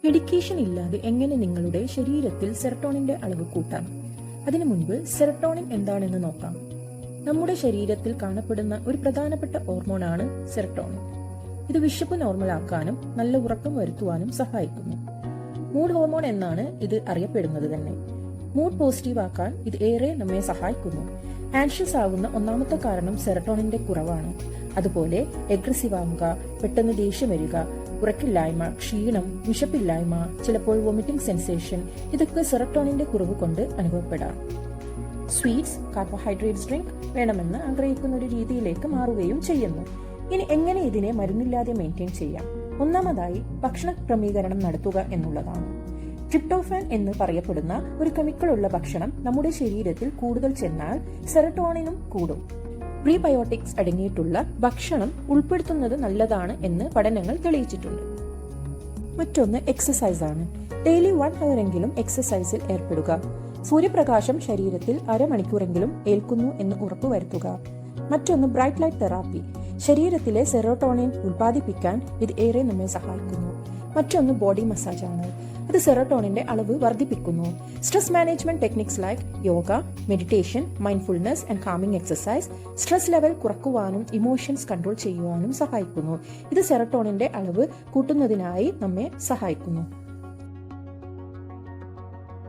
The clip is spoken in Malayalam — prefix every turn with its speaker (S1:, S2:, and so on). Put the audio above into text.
S1: മെഡിക്കേഷൻ ഇല്ലാതെ എങ്ങനെ നിങ്ങളുടെ ശരീരത്തിൽ സെറട്ടോണിന്റെ അളവ് കൂട്ടാം? അതിനു മുൻപ് സെറട്ടോണിൻ എന്താണെന്ന് നോക്കാം. നമ്മുടെ ശരീരത്തിൽ കാണപ്പെടുന്ന ഒരു പ്രധാനപ്പെട്ട ഹോർമോണാണ് സെറട്ടോണിൻ. ഇത് വിശപ്പ് നോർമലാക്കാനും നല്ല ഉറക്കം വരുത്തുവാനും സഹായിക്കുന്നു. മൂഡ് ഹോർമോൺ എന്നാണ് ഇത് അറിയപ്പെടുന്നത് തന്നെ. മൂഡ് പോസിറ്റീവ് ആക്കാൻ ഇത് ഏറെ നമ്മെ സഹായിക്കുന്നു. ആൻഷ്യസ് ആവുന്ന ഒന്നാമത്തെ കാരണം സെറട്ടോണിന്റെ കുറവാണ്. അതുപോലെ എഗ്രസീവ് ആവുക, പെട്ടെന്ന് ദേഷ്യം വരിക, ഉറക്കില്ലായ്മ, ക്ഷീണം, വിശപ്പില്ലായ്മ, ചിലപ്പോൾ വൊമിറ്റിംഗ് സെൻസേഷൻ, ഇതൊക്കെ സെറട്ടോണിന്റെ കുറവ് കൊണ്ട് അനുഭവപ്പെടാം. സ്വീറ്റ്സ്, കാർബോഹൈഡ്രേറ്റ്സ് ഡ്രിങ്ക് വേണമെന്ന് ആഗ്രഹിക്കുന്ന ഒരു രീതിയിലേക്ക് മാറുകയും ചെയ്യുന്നു. ഇനി എങ്ങനെ ഇതിനെ മരുന്നില്ലാതെ മെയിൻറ്റെയിൻ ചെയ്യാം? ഒന്നാമതായി ഭക്ഷണ ക്രമീകരണം നടത്തുക എന്നുള്ളതാണ്. ട്രിപ്റ്റോഫാൻ എന്ന് പറയപ്പെടുന്ന ഒരു കെമിക്കൽ ഉള്ള ഭക്ഷണം നമ്മുടെ ശരീരത്തിൽ കൂടുതൽ ചെന്നാൽ സെറട്ടോണിനും കൂടും. പ്രീബയോട്ടിക്സ് അടങ്ങിയിട്ടുള്ള ഭക്ഷണം ഉൾപ്പെടുത്തുന്നത് നല്ലതാണ് എന്ന് പഠനങ്ങൾ തെളിയിച്ചിട്ടുണ്ട്. മറ്റൊന്ന് എക്സസൈസ് ആണ്. ഡെയിലി 1 hour എങ്കിലും എക്സസൈസിൽ ഏർപ്പെടുക. സൂര്യപ്രകാശം ശരീരത്തിൽ അരമണിക്കൂറെങ്കിലും ഏൽക്കുന്നു എന്ന് ഉറപ്പുവരുത്തുക. മറ്റൊന്ന് ബ്രൈറ്റ് ലൈറ്റ് തെറാപ്പി. ശരീരത്തിലെ സെറോട്ടോണിൻ ഉൽപ്പാദിപ്പിക്കാൻ ഇത് ഏറെ നമ്മെ സഹായിക്കുന്നു. മറ്റൊന്ന് ബോഡി മസാജ് ആണ്. അത് സെറോട്ടോണിന്റെ അളവ് വർദ്ധിപ്പിക്കുന്നു. Stress management techniques like yoga, meditation, mindfulness and calming exercise stress level കുറക്കുവാനും ഇമോഷൻസ് കൺട്രോൾ ചെയ്യുവാനും സഹായിക്കുന്നു. ഇത് സെറോട്ടോണിന്റെ അളവ് കൂട്ടുന്നതിനായി നമ്മെ സഹായിക്കുന്നു.